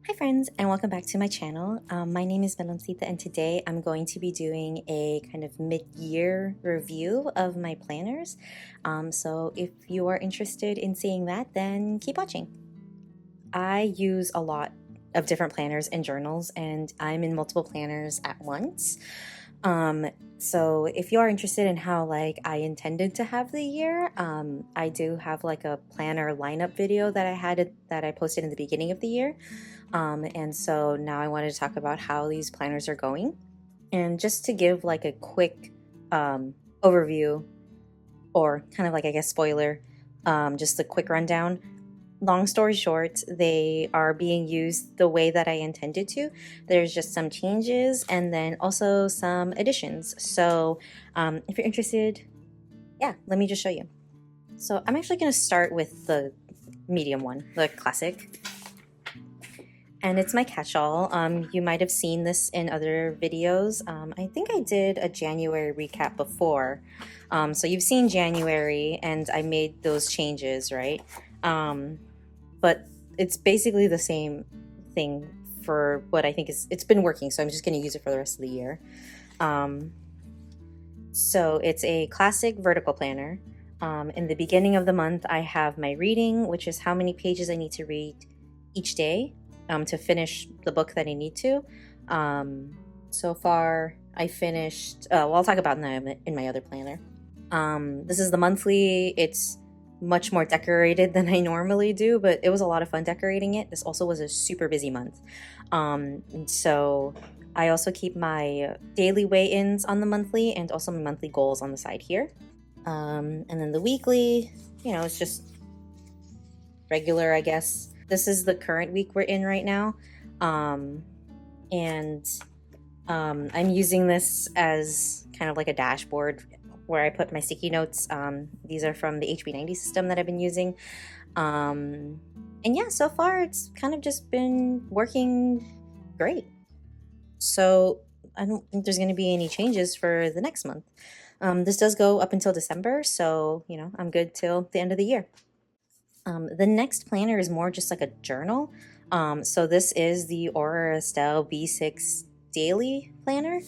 Hi friends, and welcome back to my channel. My name is Meloncita, and today I'm going to be doing a kind of mid-year review of my planners. So if you are interested in seeing that, then keep watching. I use a lot of different planners and journals, and I'm in multiple planners at once. So if you are interested in how I intended to have the year, I do have a planner lineup video that I posted in the beginning of the year. And so now I wanted to talk about how these planners are going. And just to give a quick overview, or kind of I guess spoiler, just a quick rundown. Long story short, they are being used the way that I intended to. There's just some changes and then also some additions. So if you're interested, yeah, let me just show you. So I'm actually going to start with the medium one, the classic. And it's my catch-all. You might have seen this in other videos. I think I did a January recap before. So you've seen January, and I made those changes, right? But it's basically the same thing for what I think it's been working, so I'm just going to use it for the rest of the year. So it's a classic vertical planner. In the beginning of the month, I have my reading, which is how many pages I need to read each day to finish the book that I need to. So far, I finished, well, I'll talk about them in my other planner. This is the monthly. It's much more decorated than I normally do, but it was a lot of fun decorating it. This also was a super busy month. And so I also keep my daily weigh-ins on the monthly and also my monthly goals on the side here. And then the weekly, it's just regular, I guess. This is the current week we're in right now. I'm using this as kind of like a dashboard where I put my sticky notes. These are from the HB90 system that I've been using. And yeah, so far it's kind of just been working great. So I don't think there's going to be any changes for the next month. This does go up until December, so I'm good till the end of the year. The next planner is more just like a journal. So this is the Estelle B6 Daily Planner.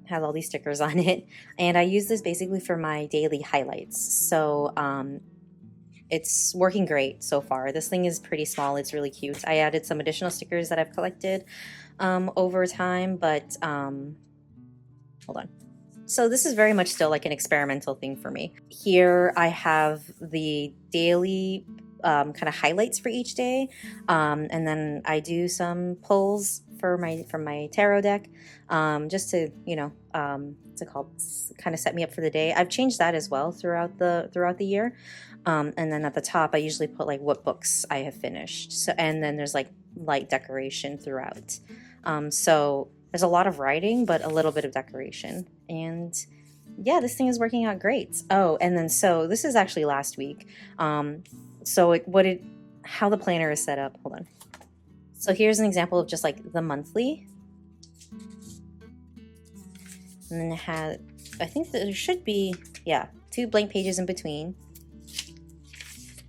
Has all these stickers on it, and I use this basically for my daily highlights. So it's working great so far. This thing is pretty small. It's really cute. I added some additional stickers that I've collected over time, but hold on. So this is very much still like an experimental thing for me. Here I have the daily kind of highlights for each day, and then I do some pulls from my tarot deck, just to what's it called, kind of set me up for the day. I've changed that as well throughout the year, and then at the top I usually put what books I have finished. So, and then there's light decoration throughout. So there's a lot of writing, but a little bit of decoration. And yeah, this thing is working out great. Oh, and then so this is actually last week. So how the planner is set up. Hold on. So here's an example of just the monthly. And then it has, I think that there should be, yeah, 2 blank pages in between.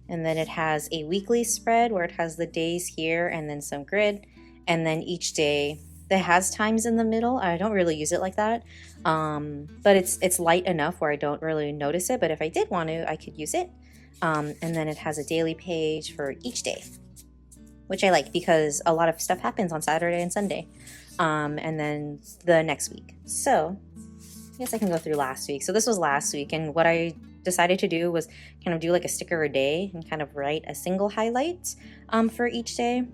And then it has a weekly spread where it has the days here and then some grid. And then each day that has times in the middle. I don't really use it like that, but it's light enough where I don't really notice it, but if I did want to, I could use it. And then it has a daily page for each day, which I like because a lot of stuff happens on Saturday and Sunday, and then the next week. So I guess I can go through last week. So this was last week, and what I decided to do was kind of do a sticker a day and kind of write a single highlight for each day,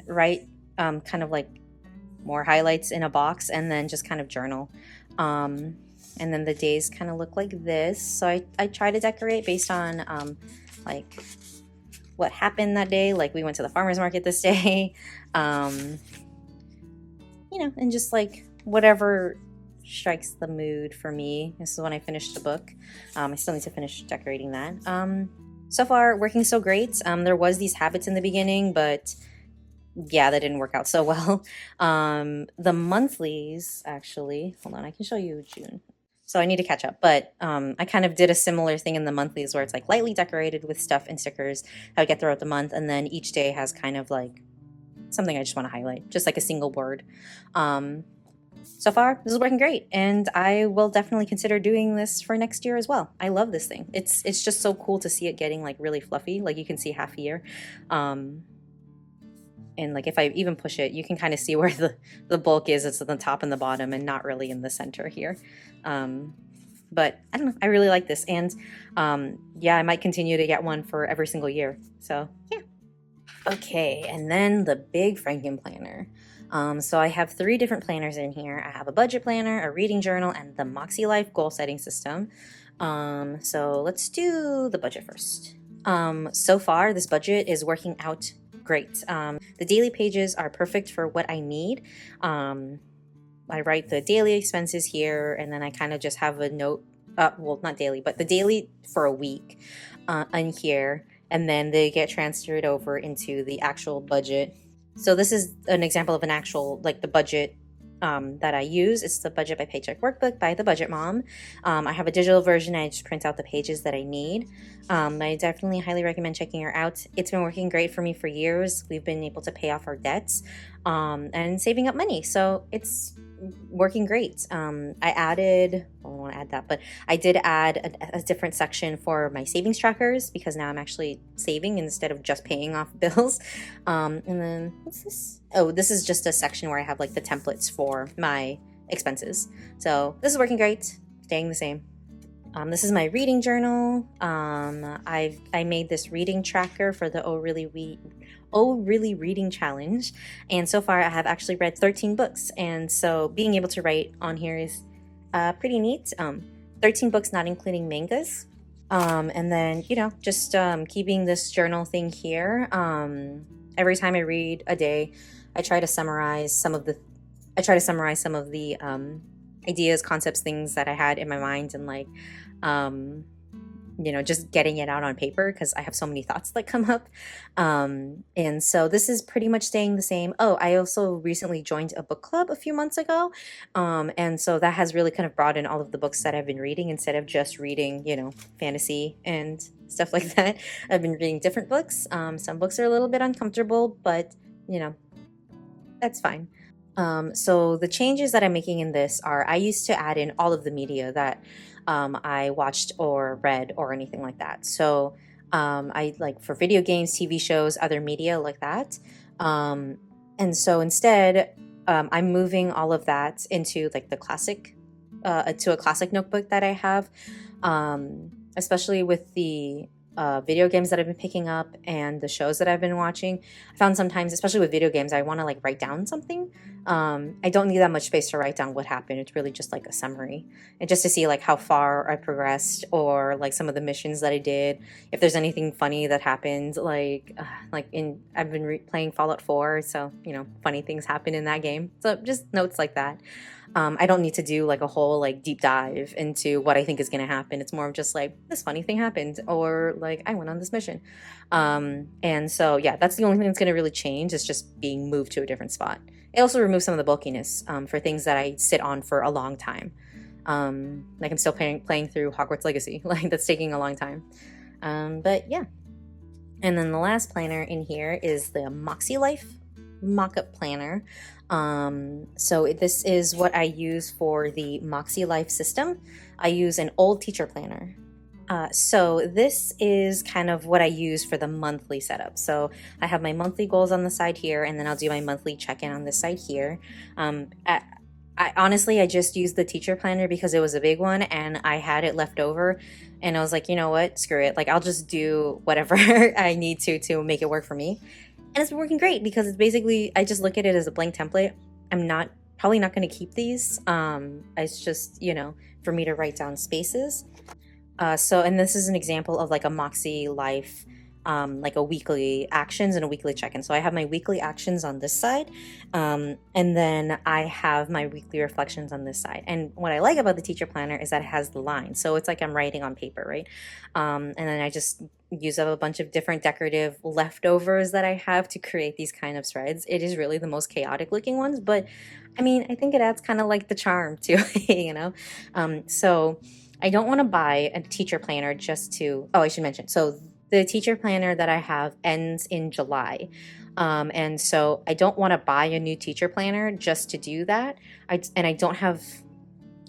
write kind of more highlights in a box, and then just kind of journal. And then the days kind of look like this. So I try to decorate based on what happened that day. We went to the farmer's market this day, and just whatever strikes the mood for me. This is when I finished the book. I still need to finish decorating that. So far working so great. There was these habits in the beginning, but yeah, that didn't work out so well. The monthlies, actually, hold on, I can show you June. So I need to catch up, but I kind of did a similar thing in the monthlies where it's lightly decorated with stuff and stickers I would get throughout the month, and then each day has kind of something I just want to highlight, just like a single word. So far, this is working great, and I will definitely consider doing this for next year as well. I love this thing. It's just so cool to see it getting like really fluffy. Like you can see half here. And like if I even push it, you can kind of see where the bulk is. It's at the top and the bottom and not really in the center here. But I don't know, I really like this. And yeah, I might continue to get one for every single year. So yeah. Okay, and then the big Frankenplanner. So I have 3 different planners in here. I have a budget planner, a reading journal, and the Makse Life goal setting system. So let's do the budget first. So far, this budget is working out great. The daily pages are perfect for what I need. I write the daily expenses here, and then I kind of just have a note, well, not daily, but the daily for a week in here, and then they get transferred over into the actual budget. So this is an example of an actual, like the budget that I use. It's the Budget by Paycheck workbook by the Budget Mom. I have a digital version. I just print out the pages that I need. I definitely highly recommend checking her out. It's been working great for me for years. We've been able to pay off our debts and saving up money. So it's working great. I added, well, I don't want to add that, but I did add a different section for my savings trackers because now I'm actually saving instead of just paying off bills. And then what's this? Oh, this is just a section where I have like the templates for my expenses. So this is working great, staying the same. This is my reading journal. I made this reading tracker for the Oh Really Reading Challenge, and so far I have actually read 13 books, and so being able to write on here is pretty neat. 13 books not including mangas. And then, you know, just keeping this journal thing here. Every time I read a day, I try to summarize some of the ideas, concepts, things that I had in my mind, and like you know, just getting it out on paper because I have so many thoughts that come up. And so this is pretty much staying the same. Oh, I also recently joined a book club a few months ago. And so that has really kind of brought in all of the books that I've been reading instead of just reading, you know, fantasy and stuff like that. I've been reading different books. Some books are a little bit uncomfortable, but, you know, that's fine. So the changes that I'm making in this are I used to add in all of the media that I watched or read or anything like that. So I like for video games, TV shows, other media like that. And so instead, I'm moving all of that into like the classic, to a classic notebook that I have, especially with the video games that I've been picking up and the shows that I've been watching. I found sometimes, especially with video games, I want to like write down something. I don't need that much space to write down what happened. It's really just like a summary, and just to see like how far I progressed or like some of the missions that I did. If there's anything funny that happened, like I've been playing Fallout 4, so you know, funny things happen in that game. So just notes like that. I don't need to do like a whole like deep dive into what I think is going to happen. It's more of just like this funny thing happened, or like I went on this mission. And so yeah, that's the only thing that's going to really change. Is just being moved to a different spot. It also removes some of the bulkiness for things that I sit on for a long time. Like I'm still playing through Hogwarts Legacy. Like that's taking a long time. But yeah. And then the last planner in here is the Makse Life mock-up planner. So this is what I use for the Makse Life system. I use an old teacher planner. So this is kind of what I use for the monthly setup. So I have my monthly goals on the side here, and then I'll do my monthly check-in on this side here. I honestly, I just used the teacher planner because it was a big one and I had it left over, and I was like, you know what, screw it. Like I'll just do whatever I need to make it work for me. And it's been working great because it's basically, I just look at it as a blank template. I'm probably not going to keep these. It's just, you know, for me to write down spaces. And this is an example of like a Makse Life, like a weekly actions and a weekly check-in. So I have my weekly actions on this side, and then I have my weekly reflections on this side. And what I like about the teacher planner is that it has the line. So it's like I'm writing on paper, right? And then I just use up a bunch of different decorative leftovers that I have to create these kind of threads. It is really the most chaotic looking ones, but I mean, I think it adds kind of like the charm to it, you know? So I don't want to buy a teacher planner just to, oh, I should mention. So the teacher planner that I have ends in July. And so I don't want to buy a new teacher planner just to do that. I don't have,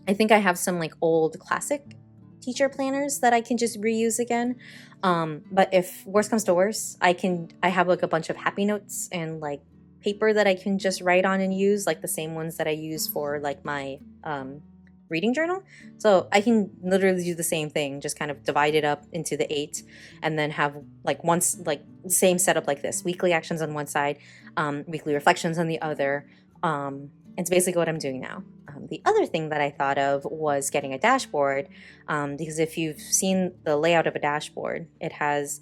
I think I have some like old classic teacher planners that I can just reuse again. But if worst comes to worst, I have like a bunch of happy notes and like paper that I can just write on and use, like the same ones that I use for like my reading journal. So I can literally do the same thing, just kind of divide it up into the 8 and then have like once, like same setup like this, weekly actions on one side, weekly reflections on the other. It's basically what I'm doing now. The other thing that I thought of was getting a dashboard, because if you've seen the layout of a dashboard, it has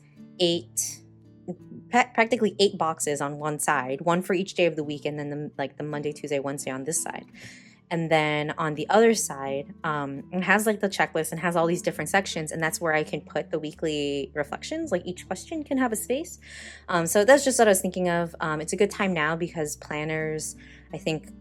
practically 8 boxes on one side, one for each day of the week, and then the Monday, Tuesday, Wednesday on this side. And then on the other side, it has like the checklist and has all these different sections, and that's where I can put the weekly reflections. Like each question can have a space. So that's just what I was thinking of. It's a good time now because planners, I think,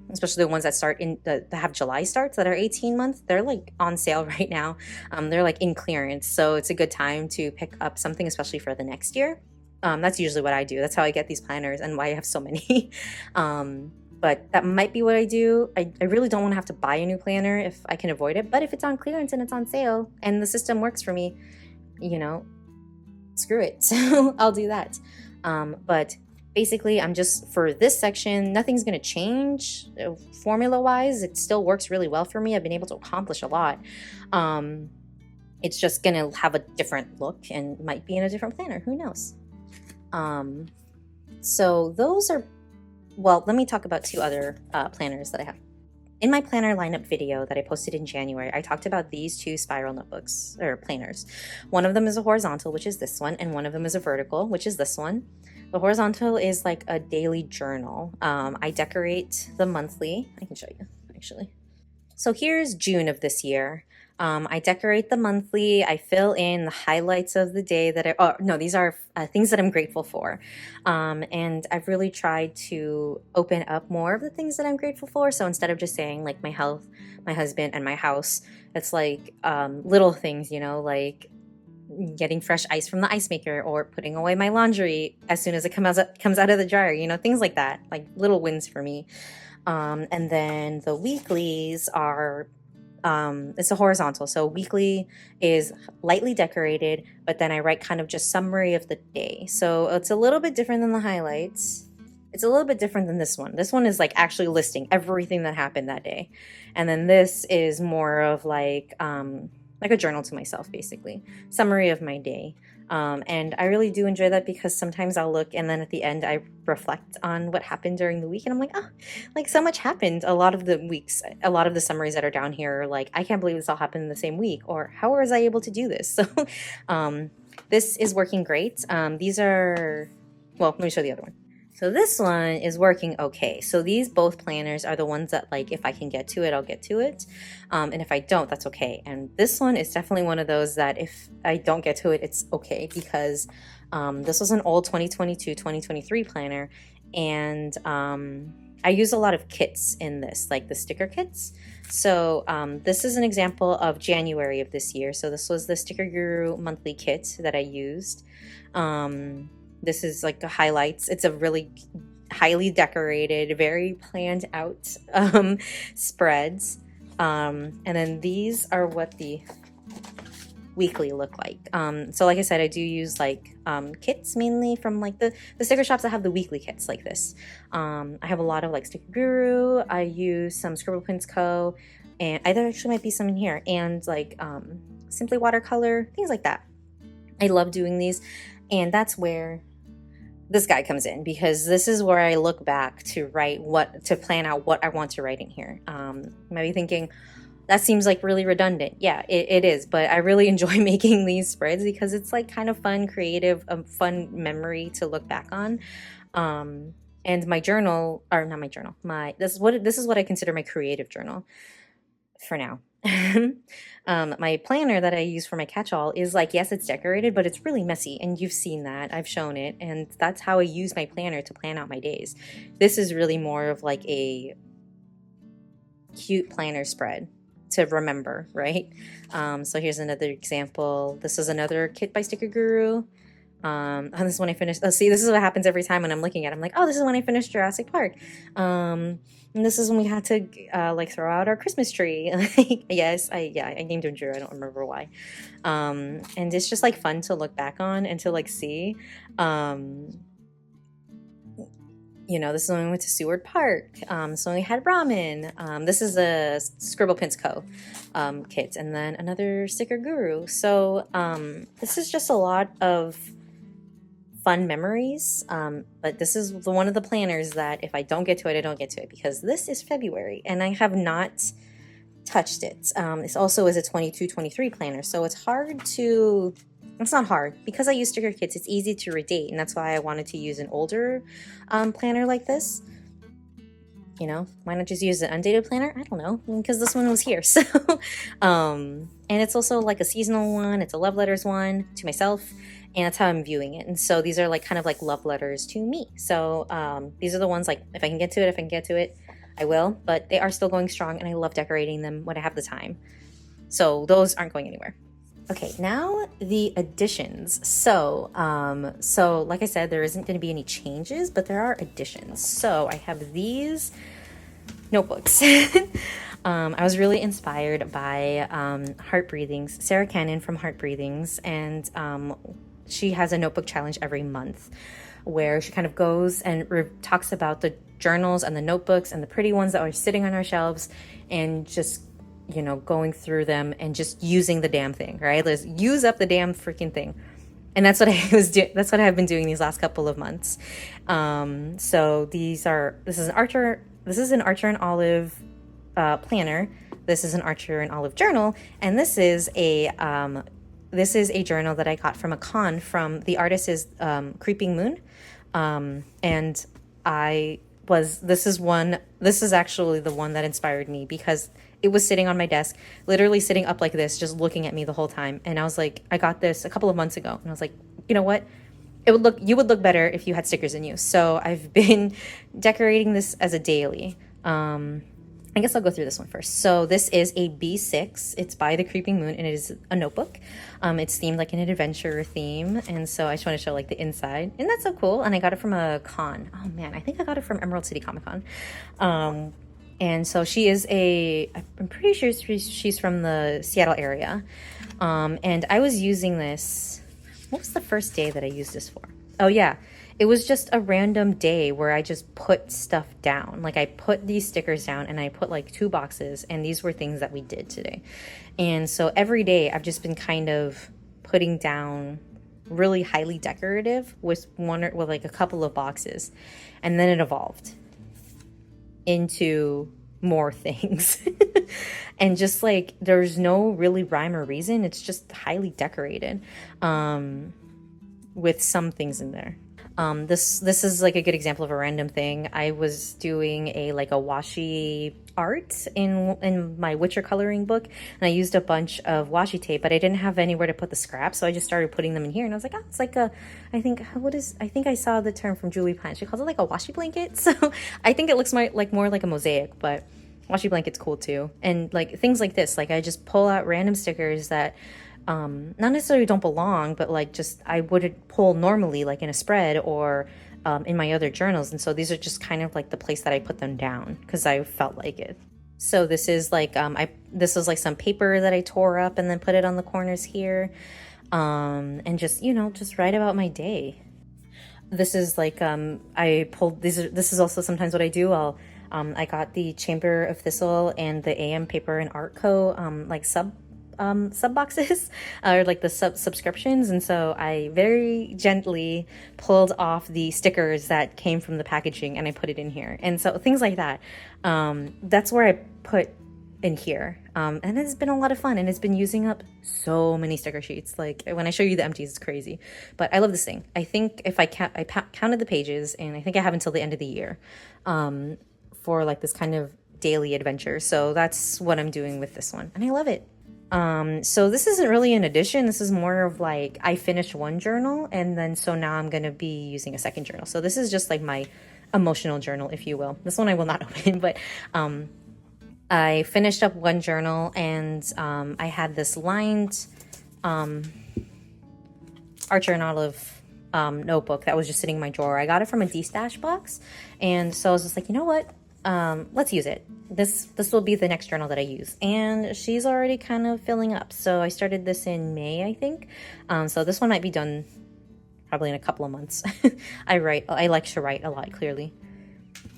especially the ones that start that have July starts that are 18 months, they're like on sale right now. They're like in clearance. So it's a good time to pick up something, especially for the next year. That's usually what I do. That's how I get these planners and why I have so many. But that might be what I do. I really don't want to have to buy a new planner if I can avoid it. But if it's on clearance and it's on sale and the system works for me, you know, screw it. So I'll do that. But basically, I'm just, for this section, nothing's going to change formula-wise. It still works really well for me. I've been able to accomplish a lot. It's just going to have a different look and might be in a different planner. Who knows? So those are, well, let me talk about 2 other planners that I have. In my planner lineup video that I posted in January, I talked about these 2 spiral notebooks, or planners. One of them is a horizontal, which is this one, and one of them is a vertical, which is this one. The horizontal is like a daily journal. I decorate the monthly. I can show you, actually. So here's June of this year. I decorate the monthly. I fill in the highlights of the day these are things that I'm grateful for. And I've really tried to open up more of the things that I'm grateful for. So instead of just saying like my health, my husband, and my house, it's like little things, you know, like getting fresh ice from the ice maker or putting away my laundry as soon as it comes out of the dryer, you know, things like that, like little wins for me. And then the weeklies are, it's a horizontal. So weekly is lightly decorated, but then I write kind of just summary of the day. So it's a little bit different than the highlights. It's a little bit different than this one. This one is like actually listing everything that happened that day. And then this is more of like a journal to myself, basically. Summary of my day. And I really do enjoy that because sometimes I'll look and then at the end I reflect on what happened during the week and I'm like, oh, like so much happened. A lot of the weeks, a lot of the summaries that are down here are like, I can't believe this all happened in the same week, or how was I able to do this? So this is working great. These are, well, let me show the other one. So this one is working okay. So these both planners are the ones that, like, if I can get to it, I'll get to it. And if I don't, that's okay. And this one is definitely one of those that if I don't get to it, it's okay, because this was an old 2022-2023 planner. And I use a lot of kits in this, like the sticker kits. So this is an example of January of this year. So this was the Sticker Guru monthly kit that I used. This is like the highlights. It's a really highly decorated, very planned out spreads. And then these are what the weekly look like. So like I said, I do use like kits mainly from like the sticker shops that have the weekly kits like this. I have a lot of like Sticker Guru. I use some Scribble Prints Co. And there actually might be some in here. And like Simply Watercolor, things like that. I love doing these. And that's where this guy comes in, because this is where I look back to plan out what I want to write in here. You might be thinking, that seems like really redundant. Yeah, it is, but I really enjoy making these spreads because it's like kind of fun, creative, a fun memory to look back on. And my journal, or not my journal, this is what I consider my creative journal for now. My planner that I use for my catch-all is like, yes, it's decorated, but it's really messy, and you've seen that. I've shown it, and that's how I use my planner to plan out my days. This is really more of like a cute planner spread to remember, right? So here's another example. This is another kit by Sticker Guru. And this is when I finished. Oh, see, this is what happens every time when I'm looking at it. I'm like, oh, this is when I finished Jurassic Park. And this is when we had to like throw out our Christmas tree. Yes, I named him Drew. I don't remember why. And it's just like fun to look back on and to like see. You know, this is when we went to Seward Park. So we had ramen. This is a Scribble Pins Co. Kit, and then another Sticker Guru. So this is just a lot of fun memories, but this is one of the planners that if I don't get to it, I don't get to it, because this is February and I have not touched it. This also is a 22-23 planner, so it's hard to, it's not hard, because I use sticker kits, it's easy to redate, and that's why I wanted to use an older planner like this. You know, why not just use an undated planner? I don't know, because this one was here. So and it's also like a seasonal one, it's a love letters one to myself, and that's how I'm viewing it. And so these are like kind of like love letters to me. So these are the ones like, if I can get to it, I will, but they are still going strong, and I love decorating them when I have the time. So those aren't going anywhere. Okay, now the additions. So like I said, there isn't going to be any changes, but there are additions. So I have these notebooks. I was really inspired by Heart Breathings, Sarah Cannon from Heart Breathings, and she has a notebook challenge every month where she kind of goes and talks about the journals and the notebooks and the pretty ones that are sitting on our shelves, and just, you know, going through them and just using the damn thing, right? Let's use up the damn freaking thing. And that's what that's what I've been doing these last couple of months. So this is an Archer and Olive planner. This is an Archer and Olive journal, and this is a journal that I got from a con from the artist is Creeping Moon, and this is actually the one that inspired me, because it was sitting on my desk, literally sitting up like this, just looking at me the whole time. And I was like, I got this a couple of months ago, and I was like, you know what? You would look better if you had stickers in you. So I've been decorating this as a daily. I guess I'll go through this one first. So this is a B6. It's by the Creeping Moon, and it is a notebook. It's themed like an adventure theme, and so I just want to show like the inside, and that's so cool. And I got it from a con. Oh man, I think I got it from Emerald City Comic Con. And so she is I'm pretty sure she's from the Seattle area. And I was using this, what was the first day that I used this for? Oh yeah, it was just a random day where I just put stuff down. Like I put these stickers down, and I put like 2 boxes, and these were things that we did today. And so every day I've just been kind of putting down really highly decorative with like a couple of boxes, and then it evolved into more things. And just like, there's no really rhyme or reason, it's just highly decorated with some things in there. This is like a good example of a random thing. I was doing a washi art in my Witcher coloring book, and I used a bunch of washi tape, but I didn't have anywhere to put the scraps, so I just started putting them in here, and I was like, oh, it's like I think I saw the term from Julie Plant. She calls it like a washi blanket. So I think it looks more like a mosaic, but washi blanket's cool too. And like things like this, like I just pull out random stickers that not necessarily don't belong, but like just I wouldn't pull normally, like in a spread or in my other journals. And so these are just kind of like the place that I put them down because I felt like it. So this is like this is like some paper that I tore up and then put it on the corners here, and just, you know, just write about my day. This is like I pulled these. This is also sometimes what I do. I got the Chamber of Thistle and the AM Paper and Art Co. Like sub boxes or like the subscriptions, and so I very gently pulled off the stickers that came from the packaging and I put it in here. And so things like that, that's where I put in here, and it's been a lot of fun, and it's been using up so many sticker sheets. Like when I show you the empties, it's crazy, but I love this thing. I think if I counted the pages, and I think I have until the end of the year for like this kind of daily adventure. So that's what I'm doing with this one, and I love it. So this isn't really an addition. This is more of like, I finished one journal, and then so now I'm going to be using a second journal. So this is just like my emotional journal, if you will. This one I will not open, but, I finished up one journal, and, I had this lined, Archer and Olive notebook that was just sitting in my drawer. I got it from a D-stash box, and so I was just like, you know what? Let's use it. This will be the next journal that I use. And she's already kind of filling up. So I started this in May, I think. So this one might be done probably in a couple of months. I like to write a lot, clearly.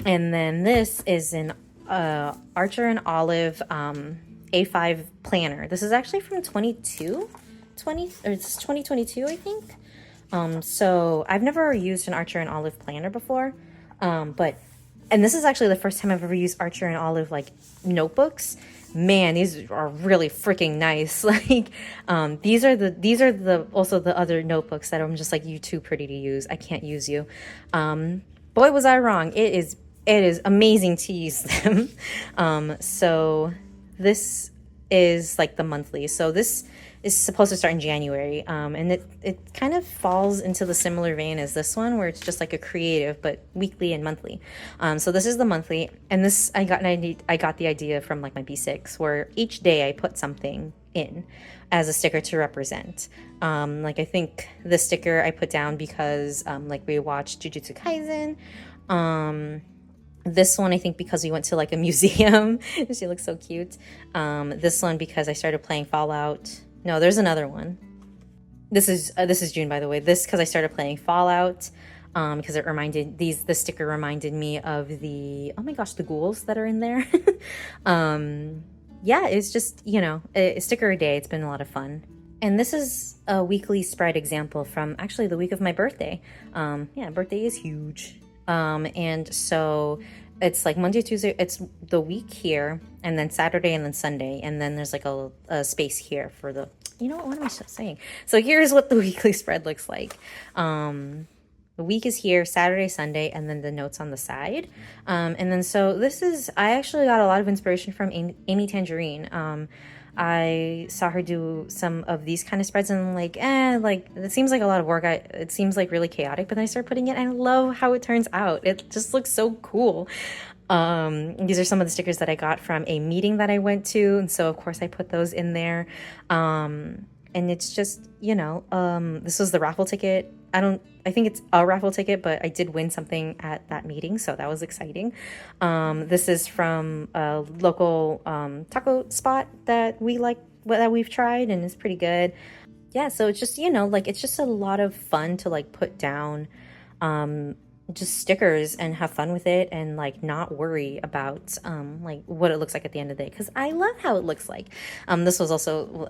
And then this is an Archer and Olive A5 planner. This is actually from 2022, I think. So I've never used an Archer and Olive planner before, and this is actually the first time I've ever used Archer and Olive like notebooks. Man, these are really freaking nice. Like, these are also the other notebooks that I'm just like, you too pretty to use. I can't use you. Boy, was I wrong. It is amazing to use them. So this is like the monthly. So this is supposed to start in January, and it kind of falls into the similar vein as this one, where it's just like a creative but weekly and monthly. So this is the monthly, and this I got the idea from like my B6, where each day I put something in as a sticker to represent. Like I think the sticker I put down because like we watched Jujutsu Kaisen. This one I think because we went to like a museum. She looks so cute. This one because I started playing Fallout. No, there's another one. This is June, by the way. This because I started playing Fallout, because the sticker reminded me of the, oh my gosh, the ghouls that are in there. Yeah, it's just, you know, a sticker a day. It's been a lot of fun. And this is a weekly spread example from actually the week of my birthday. Yeah, birthday is huge. And so it's like Monday, Tuesday, it's the week here, and then Saturday, and then Sunday, and then there's like a space here for the, you know what am I saying? So here's what the weekly spread looks like. The week is here, Saturday, Sunday, and then the notes on the side. And then so I actually got a lot of inspiration from Amy Tangerine. I saw her do some of these kind of spreads, and like it seems like a lot of work. It seems like really chaotic, but then I started putting it, and I love how it turns out. It just looks so cool. These are some of the stickers that I got from a meeting that I went to, and so of course I put those in there. And it's just, you know, this was the raffle ticket. I think it's a raffle ticket, but I did win something at that meeting, so that was exciting. This is from a local taco spot that we've tried, and it's pretty good. Yeah, so it's just, you know, like it's just a lot of fun to like put down just stickers and have fun with it, and like not worry about like what it looks like at the end of the day, because I love how it looks like. This was also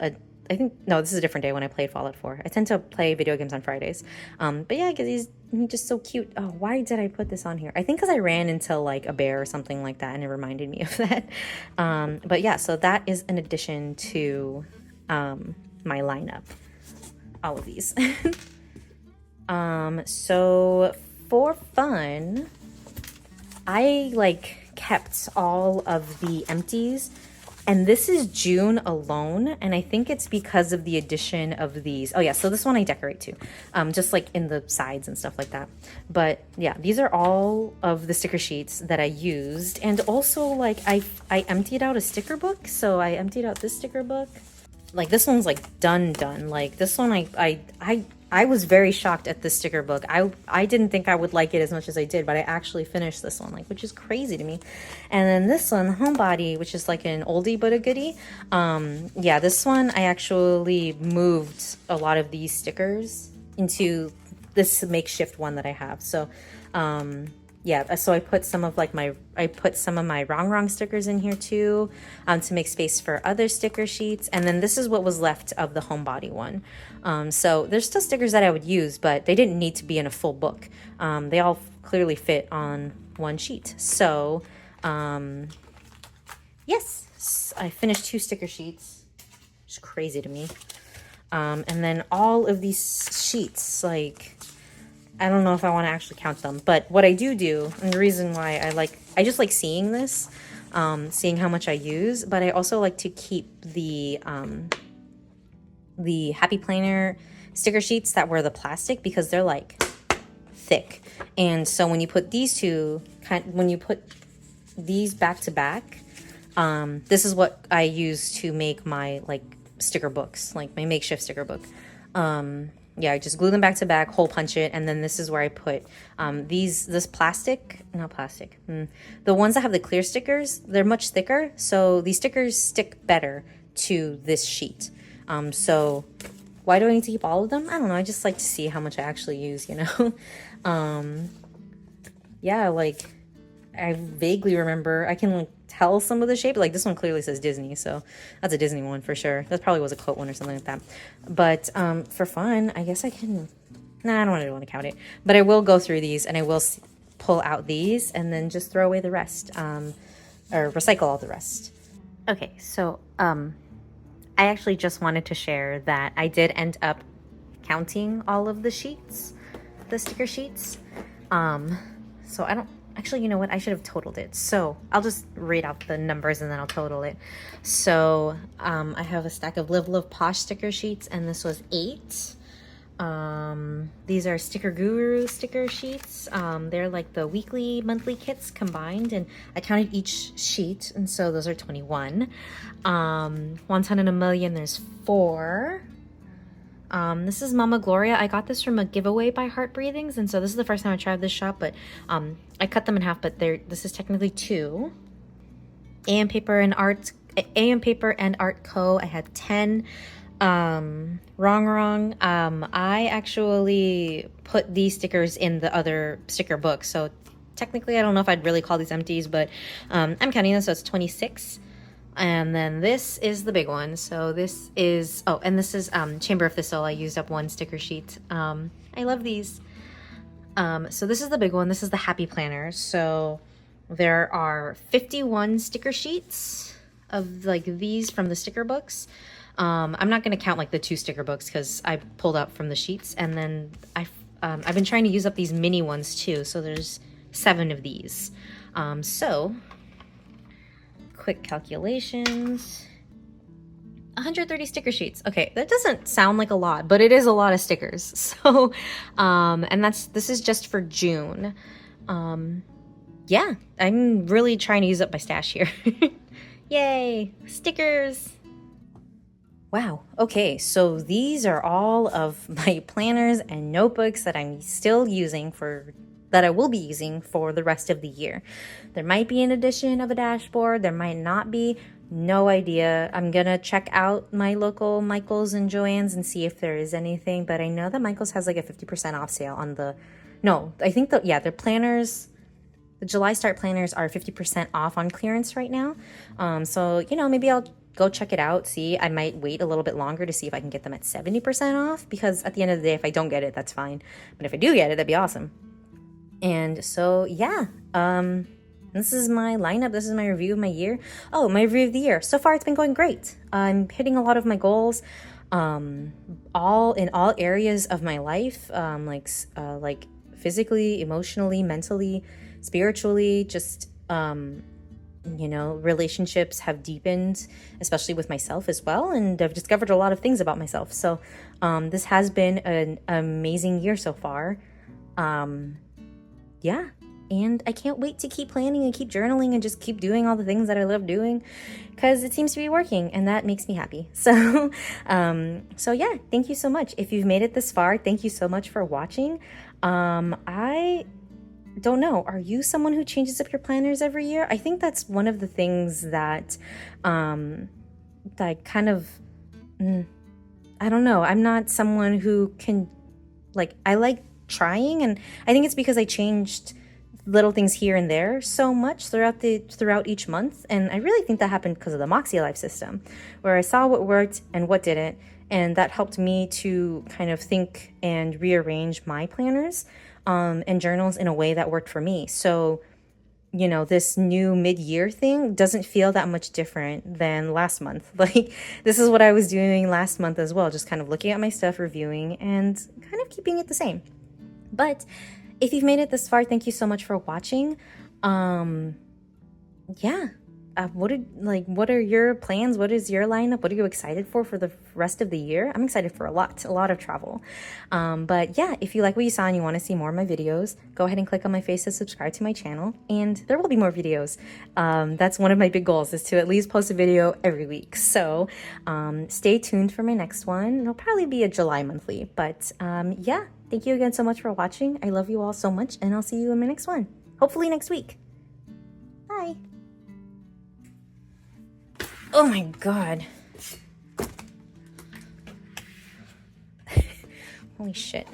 this is a different day when I played Fallout 4. I tend to play video games on Fridays. But yeah, because he's just so cute. Oh, why did I put this on here? I think because I ran into like a bear or something like that, and it reminded me of that. But yeah, so that is an addition to my lineup. All of these. So for fun, I like kept all of the empties. And this is June alone, and I think it's because of the addition of these. Oh yeah, so this one I decorate too, just like in the sides and stuff like that. But yeah, these are all of the sticker sheets that I used. And also like I emptied out a sticker book. So I emptied out this sticker book. Like this one's like done. Like this one I was very shocked at this sticker book. I didn't think I would like it as much as I did, but I actually finished this one, like, which is crazy to me. And then this one, Homebody, which is like an oldie but a goodie. Yeah, this one I actually moved a lot of these stickers into this makeshift one that I have. So yeah, so I put some of my wrong stickers in here too, to make space for other sticker sheets. And then this is what was left of the Homebody one. So there's still stickers that I would use, but they didn't need to be in a full book. They all clearly fit on one sheet. So yes, I finished 2 sticker sheets, which is crazy to me. And then all of these sheets, like, I don't know if I want to actually count them, but what I do, and the reason why I just like seeing this, seeing how much I use, but I also like to keep the Happy Planner sticker sheets that were the plastic, because they're like thick. And so when you put these back to back, this is what I use to make my like sticker books, like my makeshift sticker book. yeah, I just glue them back to back, hole punch it, and then this is where I put this plastic, not plastic, the ones that have the clear stickers, they're much thicker, so these stickers stick better to this sheet. So why do I need to keep all of them? I don't know, I just like to see how much I actually use, you know? Yeah, like, I vaguely remember, I can like tell some of the shape, like this one clearly says Disney, so that's a Disney one for sure. That probably was a coat one or something like that. But for fun, I guess I can, nah, I don't want to count it, but I will go through these and I will pull out these and then just throw away the rest, or recycle all the rest. Okay, so I actually just wanted to share that I did end up counting all of the sheets, the sticker sheets. So I don't, actually, you know what? I should have totaled it. So I'll just read out the numbers and then I'll total it. So I have a stack of Live Love Posh sticker sheets, and this was 8. These are Sticker Guru sticker sheets. They're like the weekly, monthly kits combined, and I counted each sheet, and so those are 21. Once in a Million, there's 4. This is Mama Gloria. I got this from a giveaway by Heart Breathings, and so this is the first time I tried this shop, but I cut them in half, but this is technically 2. AM Paper and Art Co. I had 10. Wrong. I actually put these stickers in the other sticker book, so technically I don't know if I'd really call these empties, but I'm counting them, so it's 26. And then this is the big one. So this is, oh, and this is Chamber of Thistle. I used up 1 sticker sheet. I love these. So this is the big one. This is the Happy Planner. So there are 51 sticker sheets of like these from the sticker books. I'm not going to count like the 2 sticker books because I pulled out from the sheets. And then I've been trying to use up these mini ones too. So there's 7 of these. So quick calculations, 130 sticker sheets. Okay, that doesn't sound like a lot, but it is a lot of stickers. So and this is just for June. Yeah, I'm really trying to use up my stash here. Yay, stickers. Wow, okay, so these are all of my planners and notebooks that I'm still using that I will be using for the rest of the year. There might be an addition of a dashboard, there might not be, no idea. I'm gonna check out my local Michael's and Joann's and see if there is anything, but I know that Michael's has like a 50% off sale on their planners, the July start planners are 50% off on clearance right now. So, you know, maybe I'll go check it out, see. I might wait a little bit longer to see if I can get them at 70% off, because at the end of the day, if I don't get it, that's fine. But if I do get it, that'd be awesome. And so, yeah, this is my lineup. This is my review of my year. Oh, my review of the year. So far, it's been going great. I'm hitting a lot of my goals, in all areas of my life, like physically, emotionally, mentally, spiritually, just, you know, relationships have deepened, especially with myself as well. And I've discovered a lot of things about myself. So, this has been an amazing year so far. Yeah, and I can't wait to keep planning and keep journaling and just keep doing all the things that I love doing, because it seems to be working, and that makes me happy. So, so yeah, thank you so much. If you've made it this far, thank you so much for watching. I don't know, are you someone who changes up your planners every year? I think that's one of the things that, that kind of, I don't know. I'm not someone who can, like, I like trying, and I think it's because I changed little things here and there so much throughout each month, and I really think that happened because of the Makse Life system, where I saw what worked and what didn't, and that helped me to kind of think and rearrange my planners and journals in a way that worked for me. So, you know, this new mid-year thing doesn't feel that much different than last month. Like, this is what I was doing last month as well, just kind of looking at my stuff, reviewing, and kind of keeping it the same. But if you've made it this far, thank you so much for watching. Yeah, what are your plans? What is your lineup? What are you excited for the rest of the year? I'm excited for a lot of travel. But yeah, if you like what you saw and you want to see more of my videos, go ahead and click on my face to subscribe to my channel, and there will be more videos. That's one of my big goals, is to at least post a video every week. So stay tuned for my next one. It'll probably be a July monthly, but yeah, thank you again so much for watching. I love you all so much, and I'll see you in my next one. Hopefully next week. Bye. Oh my god. Holy shit.